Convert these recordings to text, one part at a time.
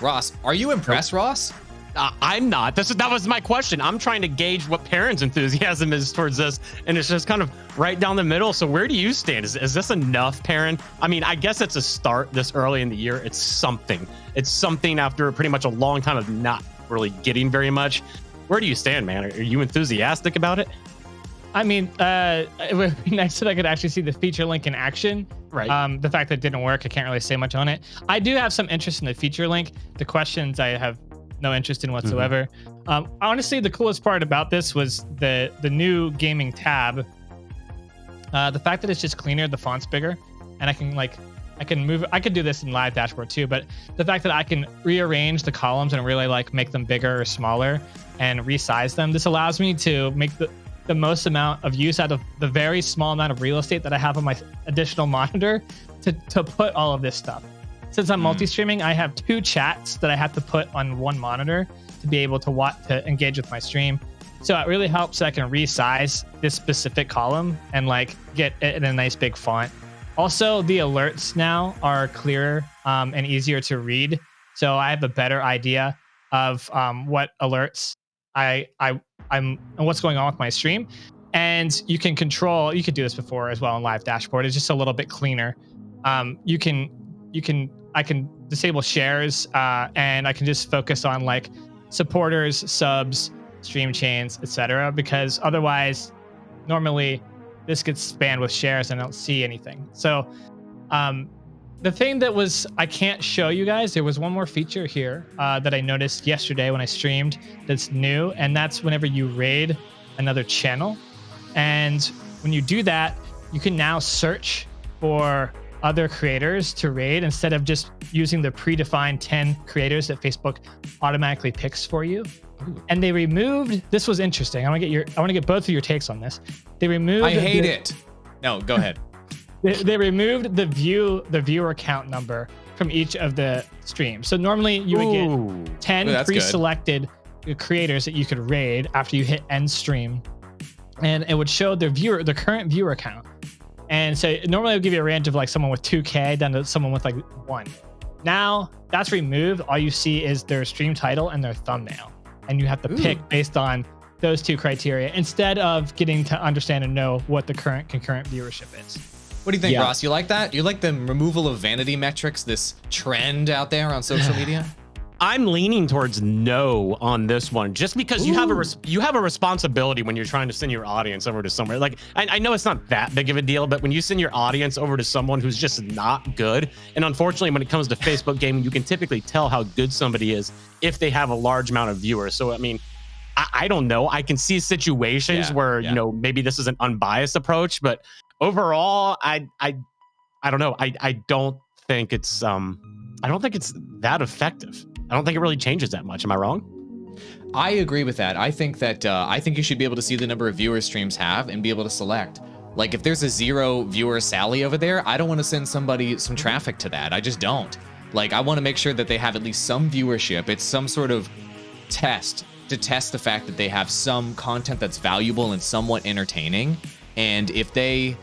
Ross, are you impressed, Ross? I'm not. That was my question. I'm trying to gauge what Perrin's enthusiasm is towards this, and it's just kind of right down the middle. So where do you stand? Is this enough, Perrin? I mean, I guess it's a start this early in the year. It's something. It's something after pretty much a long time of not really getting very much. Where do you stand, man? Are you enthusiastic about it? I mean, it would be nice if I could actually see the feature link in action. Right. The fact that it didn't work, I can't really say much on it. I do have some interest in the feature link. The questions I have no interest in whatsoever. Honestly, the coolest part about this was the new gaming tab. The fact that it's just cleaner, the font's bigger, and I can move. I could do this in live dashboard too, but the fact that I can rearrange the columns and really like make them bigger or smaller and resize them. This allows me to make the most amount of use out of the very small amount of real estate that I have on my additional monitor to put all of this stuff. Since I'm multi-streaming, I have 2 chats that I have to put on one monitor to be able to engage with my stream. So it really helps that I can resize this specific column and like get it in a nice big font. Also, the alerts now are clearer and easier to read. So I have a better idea of what alerts I'm and what's going on with my stream. And you can control, you could do this before as well in live dashboard. It's just a little bit cleaner. I can disable shares and I can just focus on like supporters, subs, stream chains, etc. Because otherwise, normally this gets spammed with shares and I don't see anything. So the thing that was, I can't show you guys, there was one more feature here that I noticed yesterday when I streamed that's new, and that's whenever you raid another channel. And when you do that, you can now search for other creators to raid instead of just using the predefined 10 creators that Facebook automatically picks for you. And they removed, this was interesting. I want to get both of your takes on this. They removed I hate it. No, go ahead. They removed the viewer count number from each of the streams. So normally you would get 10 pre-selected creators that you could raid after you hit end stream, and it would show the current viewer count. And so normally it would give you a range of like someone with 2K down to someone with like 1. Now that's removed. All you see is their stream title and their thumbnail, and you have to pick based on those 2 criteria instead of getting to understand and know what the concurrent viewership is. What do you think, Ross? You like that? You like the removal of vanity metrics, this trend out there on social media? I'm leaning towards no on this one, just because you have a responsibility when you're trying to send your audience over to somewhere. Like I know it's not that big of a deal, but when you send your audience over to someone who's just not good, and unfortunately when it comes to Facebook gaming, you can typically tell how good somebody is if they have a large amount of viewers. So I mean, I don't know. I can see situations where you know, maybe this is an unbiased approach, but overall, I don't know. I don't think it's that effective. I don't think it really changes that much. Am I wrong? I agree with that. I think that I think you should be able to see the number of viewers streams have and be able to select. Like if there's a 0 viewer Sally over there, I don't want to send somebody some traffic to that. I just don't. Like I want to make sure that they have at least some viewership. It's some sort of test to test the fact that they have some content that's valuable and somewhat entertaining. And if they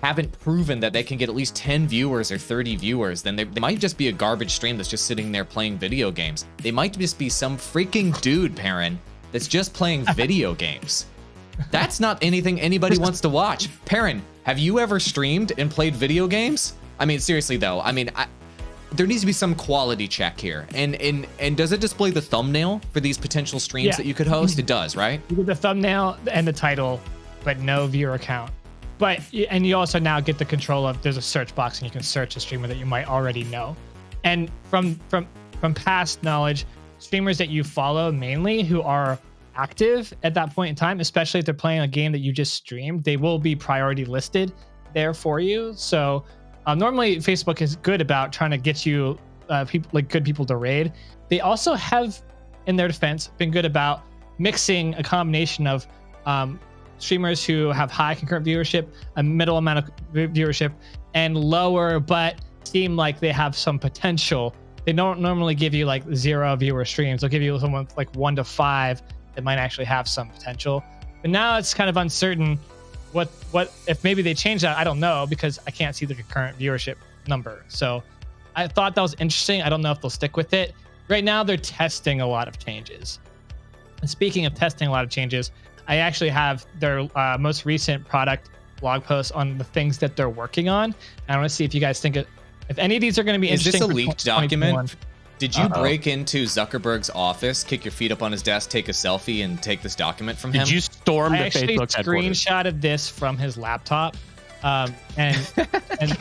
haven't proven that they can get at least 10 viewers or 30 viewers, then they might just be a garbage stream that's just sitting there playing video games. They might just be some freaking dude, Perrin, that's just playing video games. That's not anything anybody wants to watch. Perrin, have you ever streamed and played video games? I mean, seriously though, I mean, there needs to be some quality check here. And does it display the thumbnail for these potential streams that you could host? It does, right? You get the thumbnail and the title, but no viewer count. And you also now get the control of, there's a search box and you can search a streamer that you might already know. And from past knowledge, streamers that you follow mainly who are active at that point in time, especially if they're playing a game that you just streamed, they will be priority listed there for you. So normally Facebook is good about trying to get you good people to raid. They also have, in their defense, been good about mixing a combination of streamers who have high concurrent viewership, a middle amount of viewership, and lower but seem like they have some potential. They don't normally give you like 0 viewer streams. They'll give you someone like 1 to 5 that might actually have some potential. But now it's kind of uncertain what if maybe they change that. I don't know, because I can't see the concurrent viewership number. So I thought that was interesting. I don't know if they'll stick with it. right now they're testing a lot of changes. And speaking of testing a lot of changes, I actually have their most recent product blog post on the things that they're working on. I want to see if you guys think if any of these are going to be Is interesting. this a leaked document? Did you Uh-oh. break into Zuckerberg's office, kick your feet up on his desk, take a selfie, and take this document from him? Did you storm I the actually Facebook headquarters? screenshotted this from his laptop, and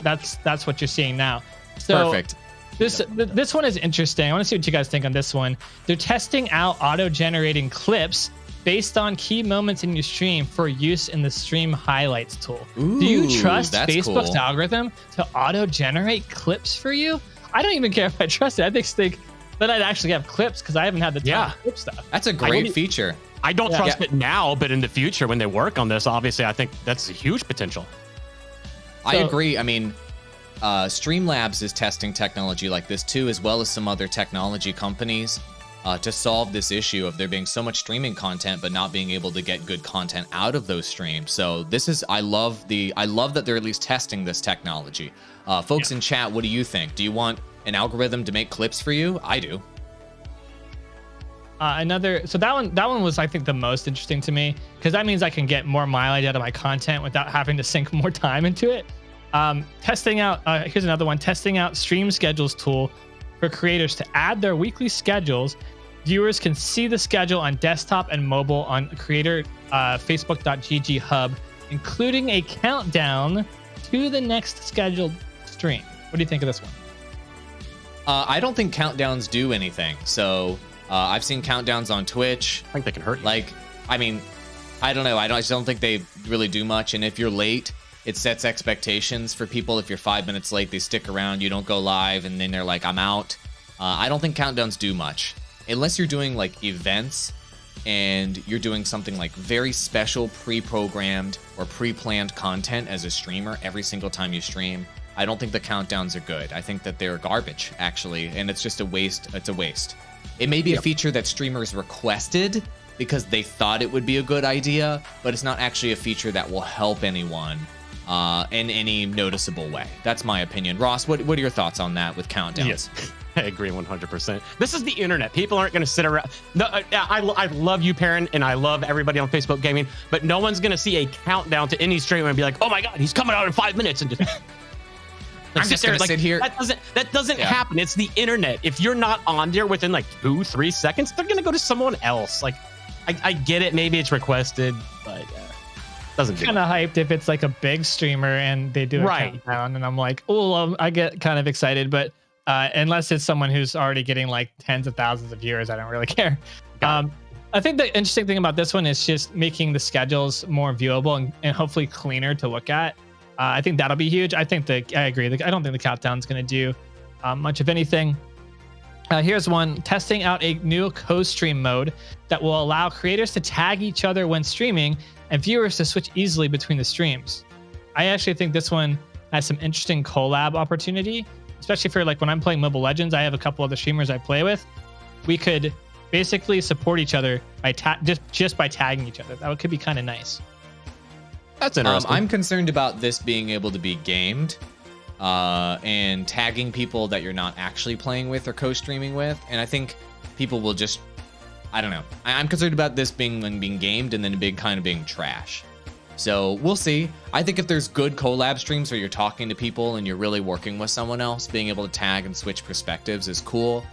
that's what you're seeing now. So Perfect. this one is interesting. I want to see what you guys think on this one. They're testing out auto-generating clips based on key moments in your stream for use in the stream highlights tool. Do you Ooh, trust that's Facebook's cool. algorithm to auto-generate clips for you? I don't even care if I trust it. I think that I'd actually have clips because I haven't had the time to clip stuff. That's a great feature. I don't trust it now, but in the future, when they work on this, obviously, I think that's a huge potential. I agree. I mean, Streamlabs is testing technology like this too, as well as some other technology companies, to solve this issue of there being so much streaming content, but not being able to get good content out of those streams. So this is, I love that they're at least testing this technology. Folks in chat, what do you think? Do you want an algorithm to make clips for you? I do. So that one was, I think, the most interesting to me, because that means I can get more mileage out of my content without having to sink more time into it. Testing out, here's another one, testing out stream schedules tool for creators to add their weekly schedules. Viewers can see the schedule on desktop and mobile on creator facebook.gg hub, including a countdown to the next scheduled stream. What do you think of this one? I don't think countdowns do anything. So I've seen countdowns on Twitch. I think they can hurt you. Like, I mean, I don't know. I just don't think they really do much. And if you're late, it sets expectations for people. If you're 5 minutes late, they stick around. You don't go live, and then they're like, I'm out. I don't think countdowns do much. Unless you're doing like events and you're doing something like very special pre-programmed or pre-planned content as a streamer every single time you stream, I don't think the countdowns are good. I think that they're garbage, actually, and it's just a waste. It's a waste. It may be a feature that streamers requested because they thought it would be a good idea, but it's not actually a feature that will help anyone in any noticeable way. That's my opinion. Ross, what are your thoughts on that with countdowns? Yes, I agree 100%. This is the internet. People aren't going to sit around. No, I love you, Perrin, and I love everybody on Facebook Gaming, but no one's going to see a countdown to any stream and be like, oh my God, he's coming out in 5 minutes. And just, I'm just going to sit here. That doesn't happen. It's the internet. If you're not on there within like 2-3 seconds, they're going to go to someone else. Like, I get it. Maybe it's requested, but doesn't do kind of hyped if it's like a big streamer and they do a countdown, and I'm like, oh, I get kind of excited. But unless it's someone who's already getting like tens of thousands of viewers, I don't really care. I think the interesting thing about this one is just making the schedules more viewable and hopefully cleaner to look at. I think that'll be huge. I agree. I don't think the countdown's going to do much of anything. Here's one, testing out a new co-stream mode that will allow creators to tag each other when streaming and viewers to switch easily between the streams. I actually think this one has some interesting collab opportunity, especially for like when I'm playing Mobile Legends. I have a couple other streamers I play with. We could basically support each other by just by tagging each other. That could be kind of nice. That's interesting. I'm concerned about this being able to be gamed and tagging people that you're not actually playing with or co-streaming with. And I think people will just, I don't know. I'm concerned about this being gamed and then being trash. So we'll see. I think if there's good collab streams where you're talking to people and you're really working with someone else, being able to tag and switch perspectives is cool.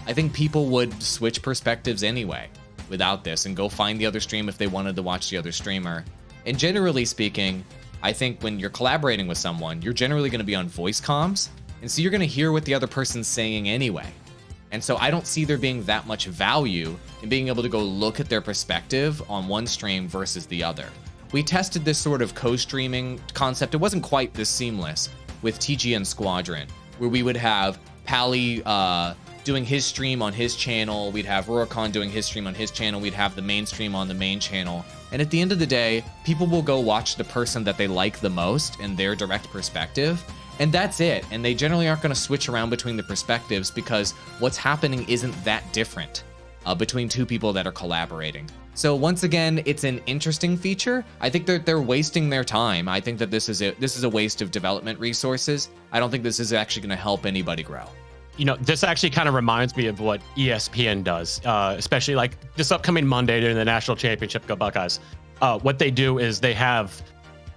I think people would switch perspectives anyway without this and go find the other stream if they wanted to watch the other streamer. And generally speaking, I think when you're collaborating with someone, you're generally going to be on voice comms. And so you're going to hear what the other person's saying anyway. And so I don't see there being that much value in being able to go look at their perspective on one stream versus the other. We tested this sort of co-streaming concept. It wasn't quite this seamless with TGN Squadron, where we would have Pally doing his stream on his channel. We'd have Rurikon doing his stream on his channel. We'd have the main stream on the main channel. And at the end of the day, people will go watch the person that they like the most and their direct perspective. And that's it. And they generally aren't going to switch around between the perspectives because what's happening isn't that different between two people that are collaborating. So once again, it's an interesting feature. I think they're wasting their time. I think that this is a waste of development resources. I don't think this is actually going to help anybody grow. you know, this actually kind of reminds me of what ESPN does, especially like this upcoming Monday during the national championship. Go Buckeyes! What they do is they have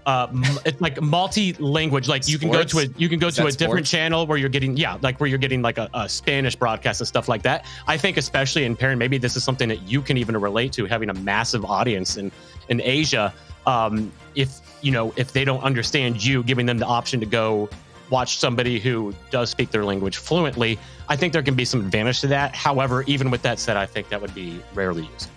it's like multi-language. Like you can go to a different channel where you're getting where you're getting like a Spanish broadcast and stuff like that. I think especially in Perrin, maybe this is something that you can even relate to, having a massive audience in Asia. If they don't understand you, giving them the option to go watch somebody who does speak their language fluently, I think there can be some advantage to that. However, even with that said, I think that would be rarely used.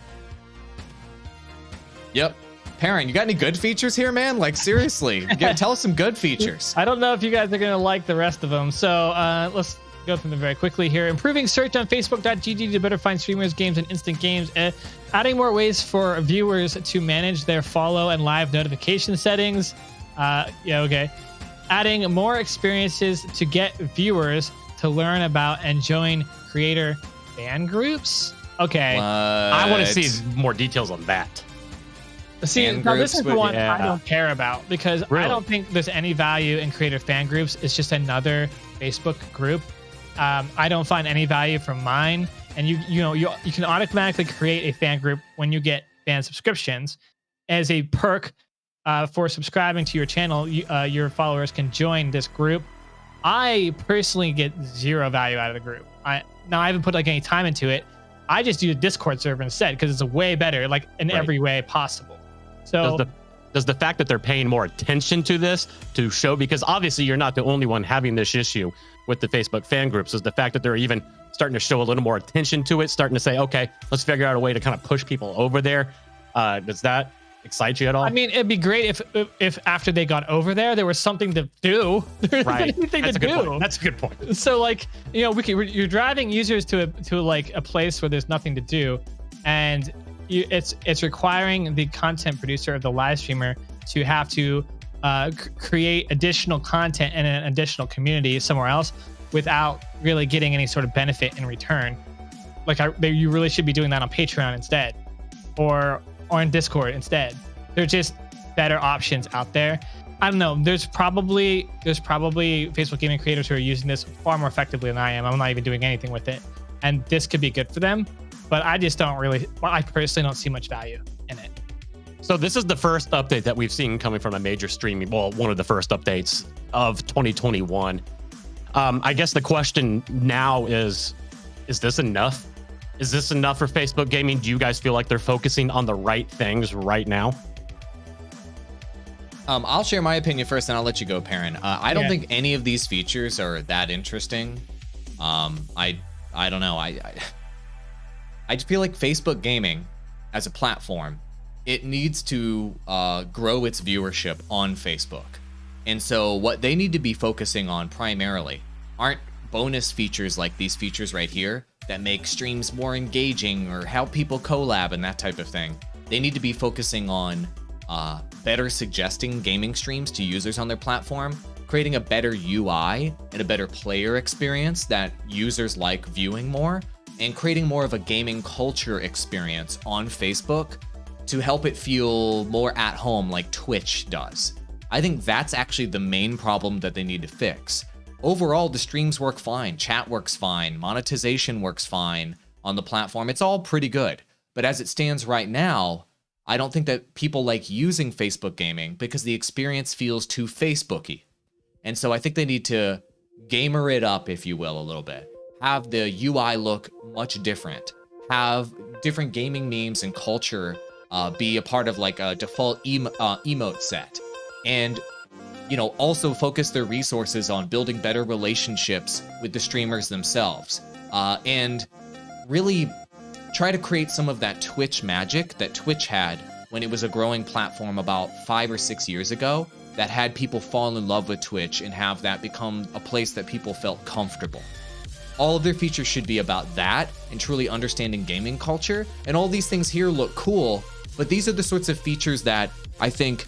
Yep. Perrin, you got any good features here, man? Like, seriously, tell us some good features. I don't know if you guys are going to like the rest of them. So let's go through them very quickly here. Improving search on facebook.gg to better find streamers, games, and instant games. Adding more ways for viewers to manage their follow and live notification settings. Okay. Adding more experiences to get viewers to learn about and join creator fan groups. Okay. I want to see more details on that. See, now this is the one I don't care about, because I don't think there's any value in creator fan groups. It's just another Facebook group. I don't find any value from mine. And you can automatically create a fan group when you get fan subscriptions. As a perk for subscribing to your channel, your followers can join this group. I personally get zero value out of the group. I haven't put like any time into it. I just do a Discord server instead, because it's a way better, like in every way possible. So does the fact that they're paying more attention to this to show, because obviously you're not the only one having this issue with the Facebook fan groups, is the fact that they're even starting to show a little more attention to it, starting to say, okay, let's figure out a way to kind of push people over there. Does that excite you at all? I mean, it'd be great if after they got over there was something to do. Right. Anything That's to a good do. point. That's a good point. So like, you're driving users to like a place where there's nothing to do, and it's requiring the content producer of the live streamer to have to create additional content in an additional community somewhere else without really getting any sort of benefit in return. Like you really should be doing that on Patreon instead, or on Discord instead. There's just better options out there. I don't know. There's probably Facebook gaming creators who are using this far more effectively than I am. I'm not even doing anything with it, and this could be good for them. But I just don't really. I personally don't see much value in it. So this is the first update that we've seen coming from a major streaming. Well, one of the first updates of 2021. I guess the question now is this enough? Is this enough for Facebook gaming? Do you guys feel like they're focusing on the right things right now? I'll share my opinion first, and I'll let you go, Perrin. I don't think any of these features are that interesting. I don't know. I just feel like Facebook gaming as a platform, it needs to grow its viewership on Facebook. And so what they need to be focusing on primarily aren't bonus features like these features right here that make streams more engaging or help people collab and that type of thing. They need to be focusing on better suggesting gaming streams to users on their platform, creating a better UI and a better player experience that users like viewing more, and creating more of a gaming culture experience on Facebook to help it feel more at home like Twitch does. I think that's actually the main problem that they need to fix. Overall, the streams work fine, chat works fine, monetization works fine on the platform. It's all pretty good. But as it stands right now, I don't think that people like using Facebook gaming because the experience feels too Facebooky. And so I think they need to gamer it up, if you will, a little bit. Have the UI look much different. Have different gaming memes and culture be a part of like a default emote set. And also focus their resources on building better relationships with the streamers themselves. And really try to create some of that Twitch magic that Twitch had when it was a growing platform about 5 or 6 years ago, that had people fall in love with Twitch and have that become a place that people felt comfortable. All of their features should be about that and truly understanding gaming culture. And all these things here look cool, but these are the sorts of features that I think,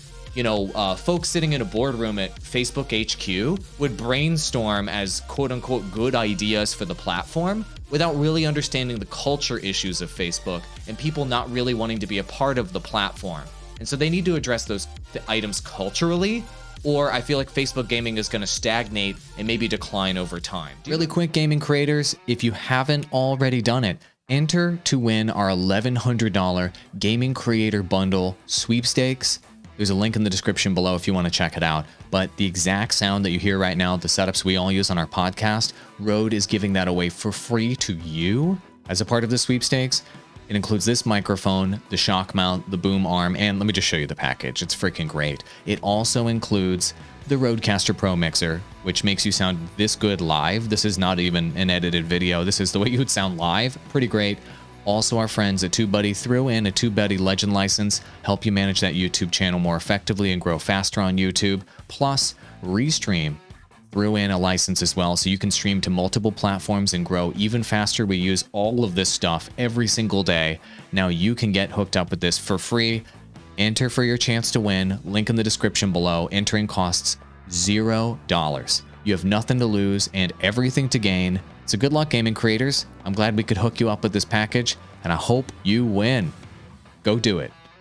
folks sitting in a boardroom at Facebook HQ would brainstorm as quote unquote good ideas for the platform without really understanding the culture issues of Facebook and people not really wanting to be a part of the platform. And so they need to address those items culturally or I feel like Facebook gaming is going to stagnate and maybe decline over time. Really quick, gaming creators, if you haven't already done it, enter to win our $1,100 gaming creator bundle sweepstakes. There's a link in the description below if you want to check it out. But the exact sound that you hear right now, the setups we all use on our podcast, Rode is giving that away for free to you as a part of the sweepstakes. It includes this microphone, the shock mount, the boom arm, and let me just show you the package. It's freaking great. It also includes the Rodecaster Pro mixer, which makes you sound this good live. This is not even an edited video. This is the way you would sound live. Pretty great. Also, our friends at TubeBuddy threw in a TubeBuddy Legend license, help you manage that YouTube channel more effectively and grow faster on YouTube. Plus, Restream threw in a license as well, so you can stream to multiple platforms and grow even faster. We use all of this stuff every single day. Now you can get hooked up with this for free. Enter for your chance to win. Link in the description below. Entering costs $0. You have nothing to lose and everything to gain. So good luck, gaming creators. I'm glad we could hook you up with this package, and I hope you win. Go do it.